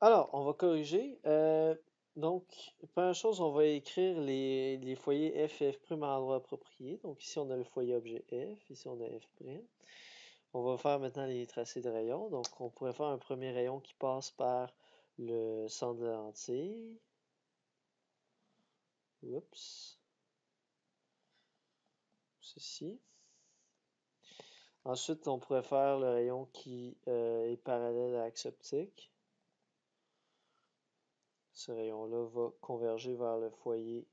Alors, on va corriger. Donc, première chose, on va écrire les foyers F et F' à l'endroit approprié. Donc, ici, on a le foyer objet F. Ici, on a F'. On va faire maintenant les tracés de rayons. Donc, on pourrait faire un premier rayon qui passe par le centre de la lentille. Oups. Ceci. Ensuite, on pourrait faire le rayon qui est parallèle à l'axe optique. Ce rayon-là va converger vers le foyer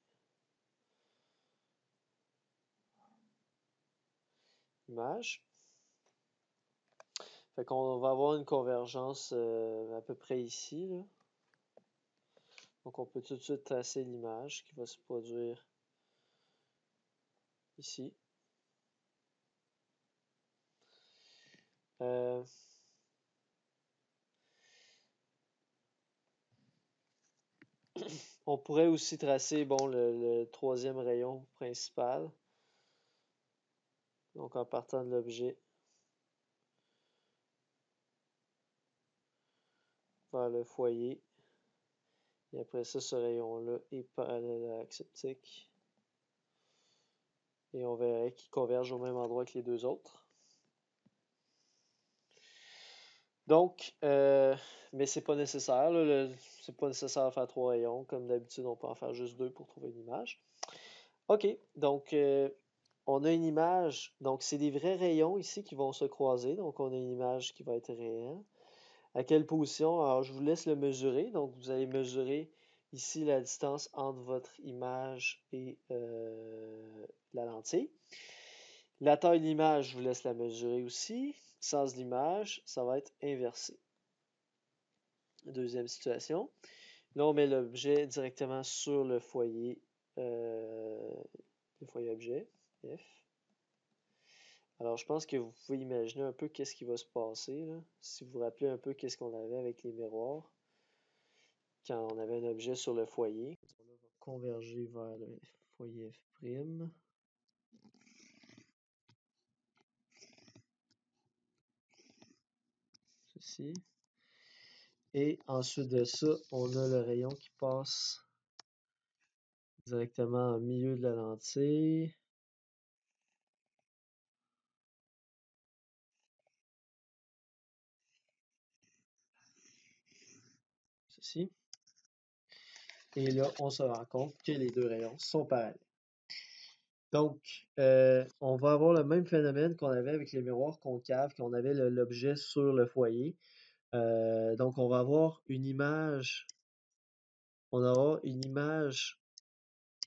image. Fait qu'on va avoir une convergence à peu près ici, là. Donc on peut tout de suite tracer l'image qui va se produire ici. Euh, on pourrait aussi tracer bon, le troisième rayon principal. Donc en partant de l'objet vers le foyer. Et après ça, ce rayon-là est parallèle à l'axe optique. Et on verrait qu'il converge au même endroit que les deux autres. Donc, mais c'est pas nécessaire, là, c'est pas nécessaire de faire 3 rayons. Comme d'habitude, on peut en faire juste 2 pour trouver une image. OK, donc on a une image. Donc, c'est des vrais rayons ici qui vont se croiser. Donc, on a une image qui va être réelle. À quelle position? Alors, je vous laisse le mesurer. Donc, vous allez mesurer ici la distance entre votre image et la lentille. La taille de l'image, je vous laisse la mesurer aussi. Sens de l'image, ça va être inversé. Deuxième situation. Là, on met l'objet directement sur le foyer objet, F. Alors, je pense que vous pouvez imaginer un peu qu'est-ce qui va se passer, là. Si vous vous rappelez un peu qu'est-ce qu'on avait avec les miroirs, quand on avait un objet sur le foyer. On va converger vers le foyer F'. Ceci. Et ensuite de ça, on a le rayon qui passe directement au milieu de la lentille. Ceci. Et là, on se rend compte que les deux rayons sont parallèles. Donc, on va avoir le même phénomène qu'on avait avec les miroirs concaves, quand on avait l'objet sur le foyer. Donc, on va avoir une image,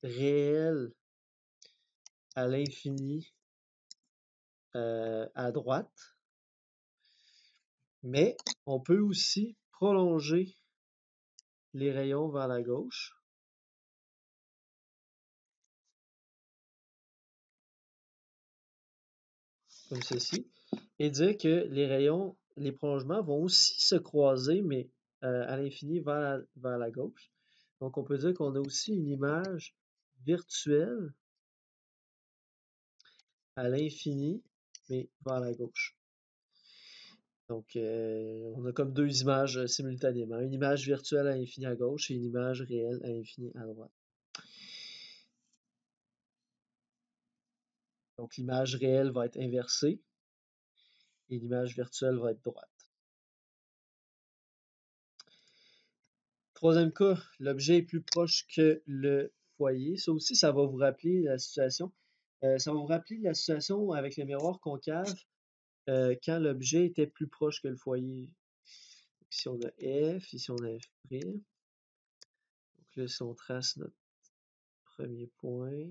réelle à l'infini à droite, mais on peut aussi prolonger les rayons vers la gauche, comme ceci, et dire que les prolongements vont aussi se croiser, mais à l'infini vers la gauche. Donc, on peut dire qu'on a aussi une image virtuelle à l'infini, mais vers la gauche. Donc, on a comme deux images simultanément. Une image virtuelle à l'infini à gauche et une image réelle à l'infini à droite. Donc, l'image réelle va être inversée et l'image virtuelle va être droite. Troisième cas, l'objet est plus proche que le foyer. Ça aussi, ça va vous rappeler la situation. Ça va vous rappeler la situation avec le miroir concave quand l'objet était plus proche que le foyer. Donc, ici, on a F, ici, on a F'. Donc là, si on trace notre premier point,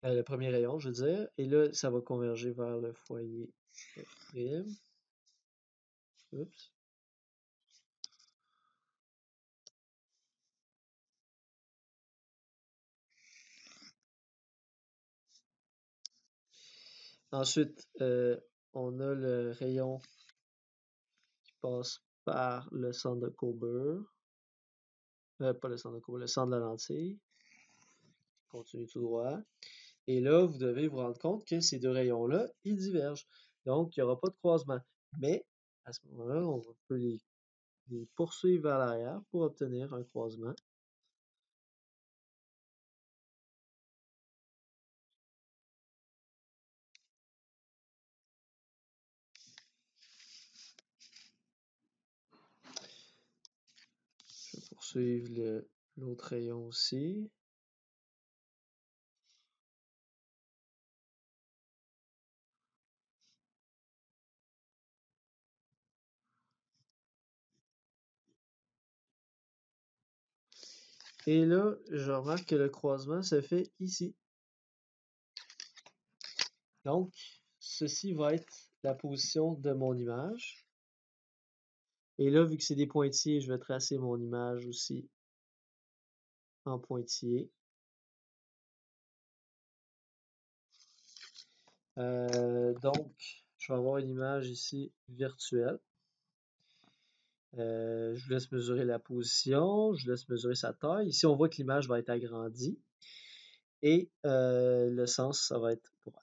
le premier rayon, je veux dire, et là, ça va converger vers le foyer F'. Oups. Ensuite, on a le rayon qui passe par le centre de courbure. Pas le centre de courbure, le centre de la lentille. Continue tout droit. Et là, vous devez vous rendre compte que ces deux rayons-là, ils divergent. Donc, il n'y aura pas de croisement. Mais à ce moment-là, on peut les poursuivre vers l'arrière pour obtenir un croisement. Je vais poursuivre l'autre rayon aussi. Et là, je remarque que le croisement se fait ici. Donc, ceci va être la position de mon image. Et là, vu que c'est des pointillés, je vais tracer mon image aussi en pointillé. Donc, je vais avoir une image ici virtuelle. Je vous laisse mesurer la position, je vous laisse mesurer sa taille. Ici, on voit que l'image va être agrandie. Et le sens, ça va être droit.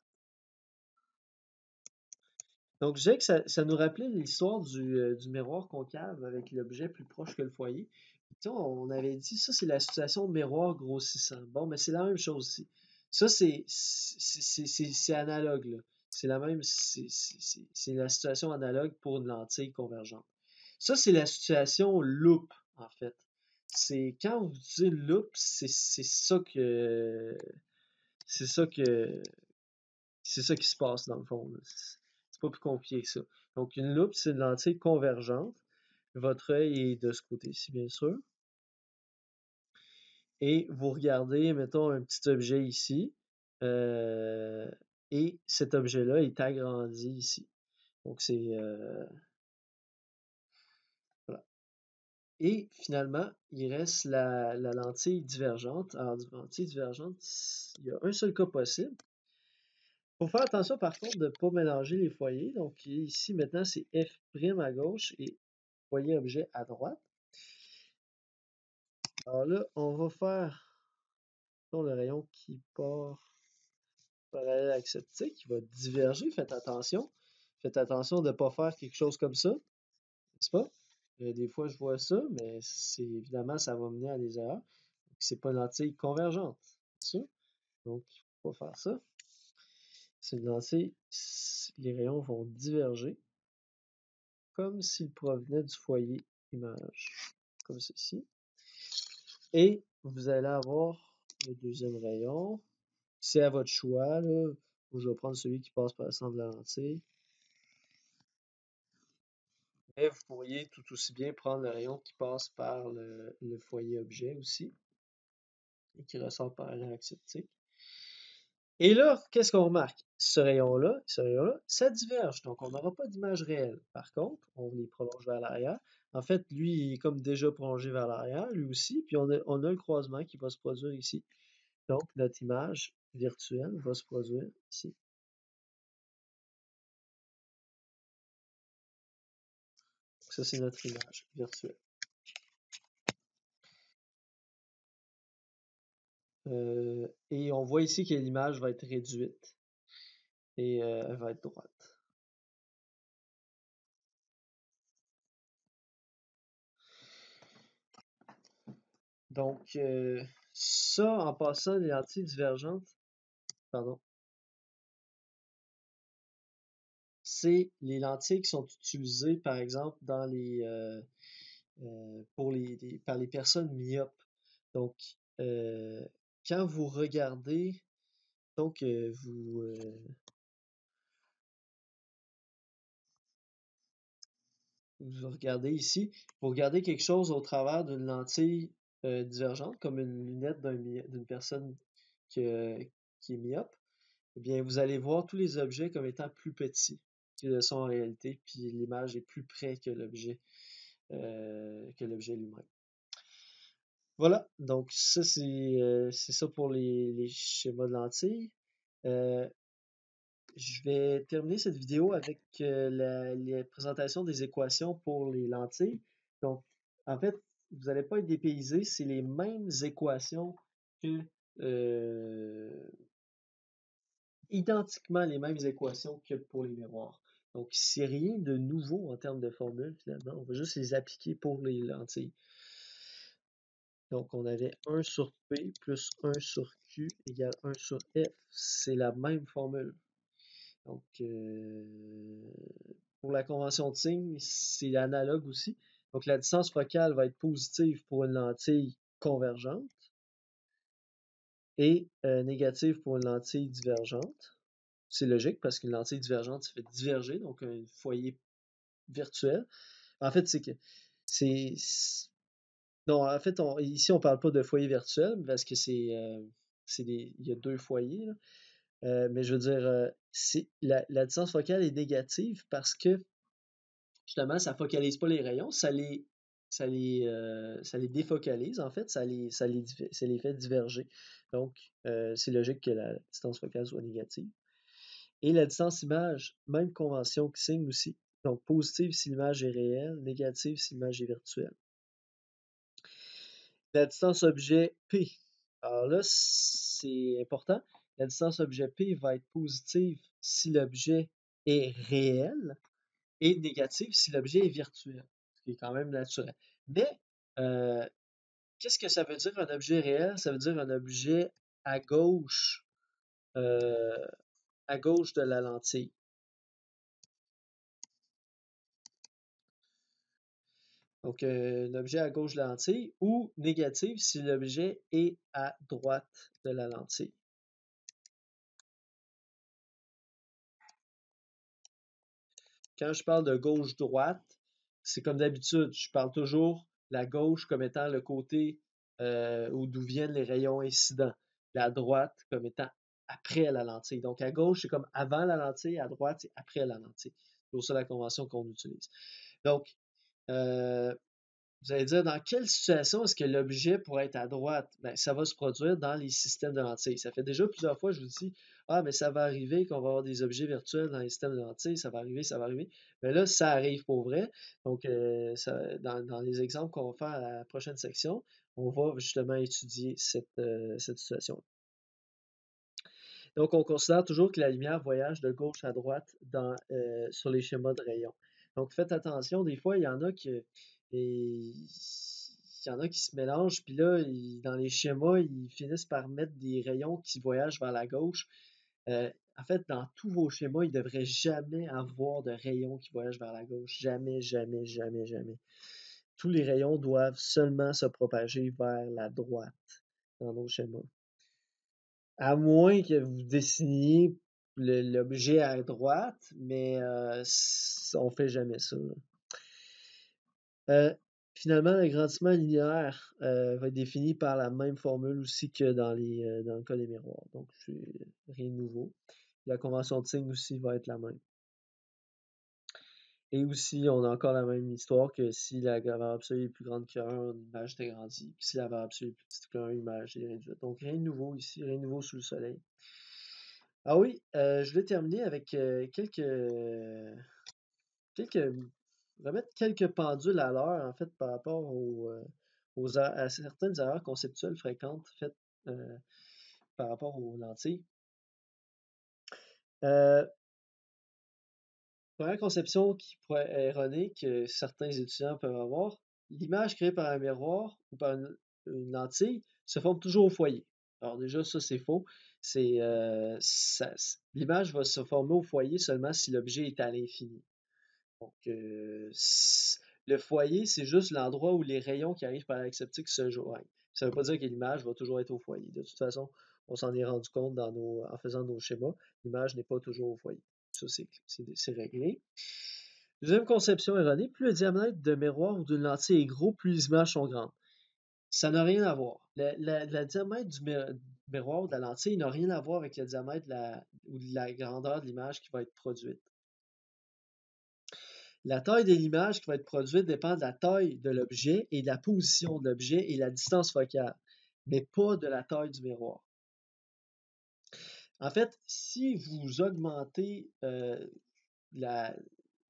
Donc, je dirais que ça nous rappelait l'histoire du miroir concave avec l'objet plus proche que le foyer. Tu sais, on avait dit, ça, c'est la situation de miroir grossissant. Bon, mais c'est la même chose ici. Ça, c'est analogue, là. C'est la même, c'est la situation analogue pour une lentille convergente. Ça, c'est la situation loupe, en fait. C'est quand vous utilisez une loupe, c'est ça que, c'est ça qui se passe dans le fond, là. C'est pas plus compliqué que ça. Donc, une loupe, c'est une lentille convergente. Votre œil est de ce côté-ci, bien sûr. Et vous regardez, mettons, un petit objet ici. Et cet objet-là est agrandi ici. Donc, c'est... voilà. Et finalement, il reste la lentille divergente. Alors, la lentille divergente, il y a un seul cas possible. Il faut faire attention par contre de ne pas mélanger les foyers. Donc ici maintenant c'est F' à gauche et foyer objet à droite. Alors là, on va faire le rayon qui part parallèle avec cette tique, qui va diverger. Faites attention. Faites attention de ne pas faire quelque chose comme ça, n'est-ce pas? Des fois je vois ça, mais c'est évidemment ça va mener à des erreurs. C'est pas une lentille convergente, c'est ça? Donc il ne faut pas faire ça. C'est une lentille, les rayons vont diverger comme s'ils provenaient du foyer image, comme ceci. Et vous allez avoir le deuxième rayon. C'est à votre choix, là. Je vais prendre celui qui passe par le centre de la lentille. Mais vous pourriez tout aussi bien prendre le rayon qui passe par le foyer objet aussi et qui ressort par l'acceptique. Et là, qu'est-ce qu'on remarque? Ce rayon-là, ça diverge. Donc, on n'aura pas d'image réelle. Par contre, on les prolonge vers l'arrière. En fait, lui, il est comme déjà prolongé vers l'arrière, lui aussi. Puis, on a le croisement qui va se produire ici. Donc, notre image virtuelle va se produire ici. Ça, c'est notre image virtuelle. Et on voit ici que l'image va être réduite. Et elle va être droite. Donc, ça, en passant, les lentilles divergentes, pardon, c'est les lentilles qui sont utilisées, par exemple, dans par les personnes myopes. Donc, quand vous regardez, donc vous regardez ici, vous regardez quelque chose au travers d'une lentille divergente, comme une lunette d'une personne qui est myope, eh bien, vous allez voir tous les objets comme étant plus petits qu'ils le sont en réalité, puis l'image est plus près que l'objet lui-même. Voilà, donc ça c'est ça pour les schémas de lentilles. Euh, je vais terminer cette vidéo avec la présentation des équations pour les lentilles. Donc, en fait, vous n'allez pas être dépaysé, c'est les mêmes équations que identiquement les mêmes équations que pour les miroirs. Donc, c'est rien de nouveau en termes de formules, finalement. On va juste les appliquer pour les lentilles. Donc, on avait 1 sur P plus 1 sur Q égale 1 sur F. C'est la même formule. Donc, pour la convention de signe, c'est analogue aussi. Donc, la distance focale va être positive pour une lentille convergente et négative pour une lentille divergente. C'est logique parce qu'une lentille divergente, ça fait diverger, donc un foyer virtuel. En fait, c'est que c'est. Non, en fait, ici, on ne parle pas de foyer virtuel parce que il y a deux foyers, là. Mais je veux dire, la distance focale est négative parce que justement, ça ne focalise pas les rayons, ça les défocalise, en fait, ça les fait diverger. Donc, c'est logique que la distance focale soit négative. Et la distance image, même convention que signe aussi. Donc, positive si l'image est réelle, négative si l'image est virtuelle. La distance objet P. Alors là, c'est important. La distance objet P va être positive si l'objet est réel et négative si l'objet est virtuel, ce qui est quand même naturel. Mais, qu'est-ce que ça veut dire un objet réel? Ça veut dire un objet à gauche, euh, à gauche de la lentille. Donc, un objet à gauche de la lentille ou négative si l'objet est à droite de la lentille. Quand je parle de gauche-droite, c'est comme d'habitude, je parle toujours la gauche comme étant le côté d'où viennent les rayons incidents, la droite comme étant après la lentille. Donc, à gauche, c'est comme avant la lentille, à droite, c'est après la lentille. C'est pour ça la convention qu'on utilise. Donc, vous allez dire, dans quelle situation est-ce que l'objet pourrait être à droite? Ben, ça va se produire dans les systèmes de lentilles. Ça fait déjà plusieurs fois, je vous dis, mais ça va arriver qu'on va avoir des objets virtuels dans les systèmes de lentilles, ça va arriver, ça va arriver. Mais là, ça arrive pour vrai. Donc, dans les exemples qu'on va faire à la prochaine section, on va justement étudier cette situation. Donc, on considère toujours que la lumière voyage de gauche à droite sur les schémas de rayons. Donc, faites attention, des fois, il y en a qui se mélangent, puis là, dans les schémas, ils finissent par mettre des rayons qui voyagent vers la gauche. En fait, dans tous vos schémas, il ne devrait jamais avoir de rayons qui voyagent vers la gauche. Jamais, jamais, jamais, jamais. Tous les rayons doivent seulement se propager vers la droite dans nos schémas. À moins que vous dessiniez l'objet à droite, mais on fait jamais ça. Finalement, l'agrandissement linéaire va être défini par la même formule aussi que dans le cas des miroirs. Donc, c'est rien de nouveau. La convention de signe aussi va être la même. Et aussi, on a encore la même histoire que si la valeur absolue est plus grande que1, l'image est agrandie. Puis si la valeur absolue est plus petite que1, l'image est réduite. Donc, rien de nouveau ici, rien de nouveau sous le soleil. Ah oui, je vais terminer avec remettre quelques pendules à l'heure, en fait, par rapport à certaines erreurs conceptuelles fréquentes faites par rapport aux lentilles. Première conception qui pourrait être erronée que certains étudiants peuvent avoir, l'image créée par un miroir ou par une lentille se forme toujours au foyer. Alors déjà, ça c'est faux. L'image va se former au foyer seulement si l'objet est à l'infini. Donc, le foyer, c'est juste l'endroit où les rayons qui arrivent par l'acceptique se joignent. Ça ne veut pas dire que l'image va toujours être au foyer. De toute façon, on s'en est rendu compte en faisant nos schémas. L'image n'est pas toujours au foyer. Ça, c'est réglé. Deuxième conception erronée, plus le diamètre de miroir ou d'une lentille est gros, plus les images sont grandes. Ça n'a rien à voir. Le diamètre du miroir ou de la lentille n'a rien à voir avec le diamètre ou la grandeur de l'image qui va être produite. La taille de l'image qui va être produite dépend de la taille de l'objet et de la position de l'objet et la distance focale, mais pas de la taille du miroir. En fait, si vous augmentez d'ailleurs,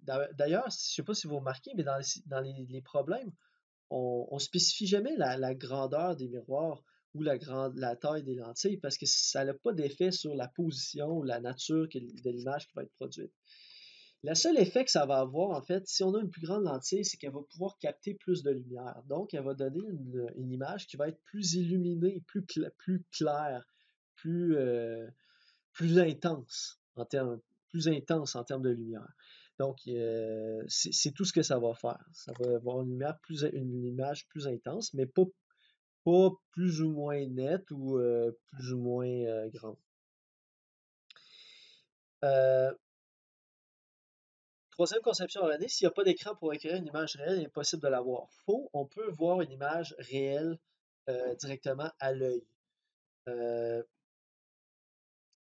je ne sais pas si vous remarquez, mais dans les problèmes, on ne spécifie jamais la grandeur des miroirs ou la taille des lentilles parce que ça n'a pas d'effet sur la position ou la nature de l'image qui va être produite. Le seul effet que ça va avoir, en fait, si on a une plus grande lentille, c'est qu'elle va pouvoir capter plus de lumière. Donc, elle va donner une image qui va être plus illuminée, plus claire, plus, plus intense plus intense en termes de lumière. Donc, c'est tout ce que ça va faire. Ça va avoir une image plus intense, mais pas plus ou moins nette ou plus ou moins grande. Euh, Troisième conception erronée, s'il n'y a pas d'écran pour acquérir une image réelle, il est impossible de l'avoir. Faux, on peut voir une image réelle directement à l'œil.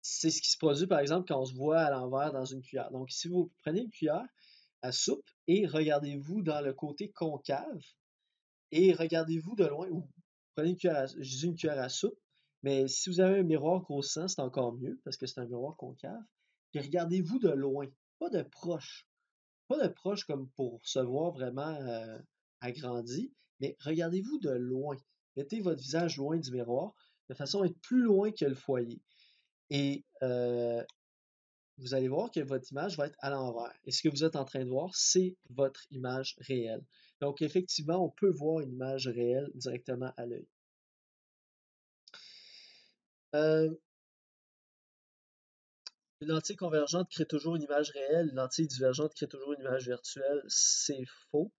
C'est ce qui se produit, par exemple, quand on se voit à l'envers dans une cuillère. Donc, si vous prenez une cuillère à soupe et regardez-vous dans le côté concave et regardez-vous de loin, ou prenez je dis une cuillère à soupe, mais si vous avez un miroir grossissant, c'est encore mieux parce que c'est un miroir concave. Puis regardez-vous de loin, pas de proche. Pas de proche comme pour se voir vraiment agrandi, mais regardez-vous de loin. Mettez votre visage loin du miroir, de façon à être plus loin que le foyer. Et vous allez voir que votre image va être à l'envers. Et ce que vous êtes en train de voir, c'est votre image réelle. Donc, effectivement, on peut voir une image réelle directement à l'œil. Euh, une lentille convergente crée toujours une image réelle, une lentille divergente crée toujours une image virtuelle. C'est faux.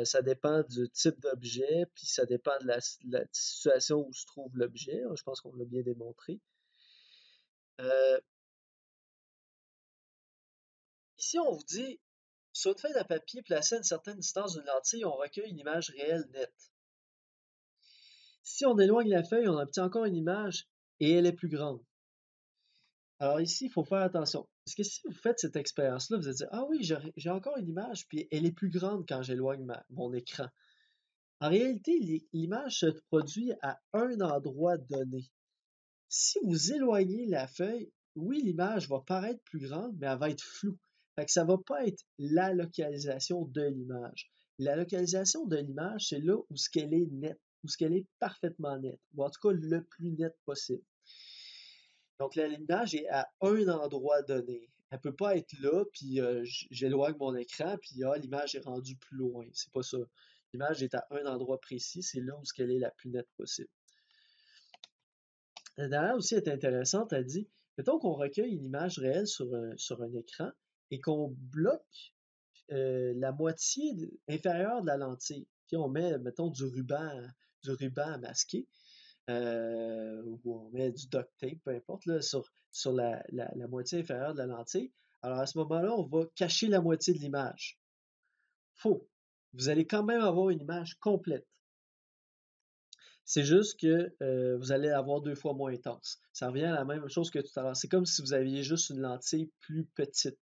Ça dépend du type d'objet, puis ça dépend de la situation où se trouve l'objet. Je pense qu'on l'a bien démontré. Ici, on vous dit, sur une feuille de papier placée à une certaine distance d'une lentille, on recueille une image réelle nette. Si on éloigne la feuille, on obtient encore une image et elle est plus grande. Alors ici, il faut faire attention. Parce que si vous faites cette expérience-là, vous allez dire, ah oui, j'ai encore une image, puis elle est plus grande quand j'éloigne mon écran. En réalité, l'image se produit à un endroit donné. Si vous éloignez la feuille, oui, l'image va paraître plus grande, mais elle va être floue. Fait que ça ne va pas être la localisation de l'image. La localisation de l'image, c'est là où ce qu'elle est nette, où ce qu'elle est parfaitement nette, ou en tout cas le plus net possible. Donc l'image est à un endroit donné. Elle ne peut pas être là, puis j'éloigne mon écran, puis l'image est rendue plus loin. C'est pas ça. L'image est à un endroit précis, c'est là où ce qu'elle est la plus nette possible. La dernière aussi est intéressante, elle dit, mettons qu'on recueille une image réelle sur un écran et qu'on bloque la moitié inférieure de la lentille. Puis on met, mettons, du ruban à masquer, ou on met du duct tape, peu importe, là, sur la moitié inférieure de la lentille. Alors à ce moment-là, on va cacher la moitié de l'image. Faux. Vous allez quand même avoir une image complète. C'est juste que vous allez avoir 2 fois moins intense. Ça revient à la même chose que tout à l'heure. C'est comme si vous aviez juste une lentille plus petite.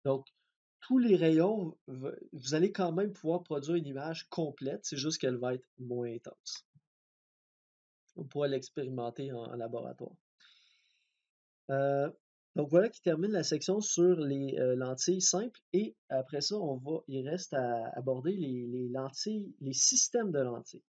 Donc, tous les rayons, vous allez quand même pouvoir produire une image complète, c'est juste qu'elle va être moins intense. On pourra l'expérimenter en laboratoire. Donc voilà qui termine la section sur les lentilles simples et après ça, il reste à aborder les lentilles, les systèmes de lentilles.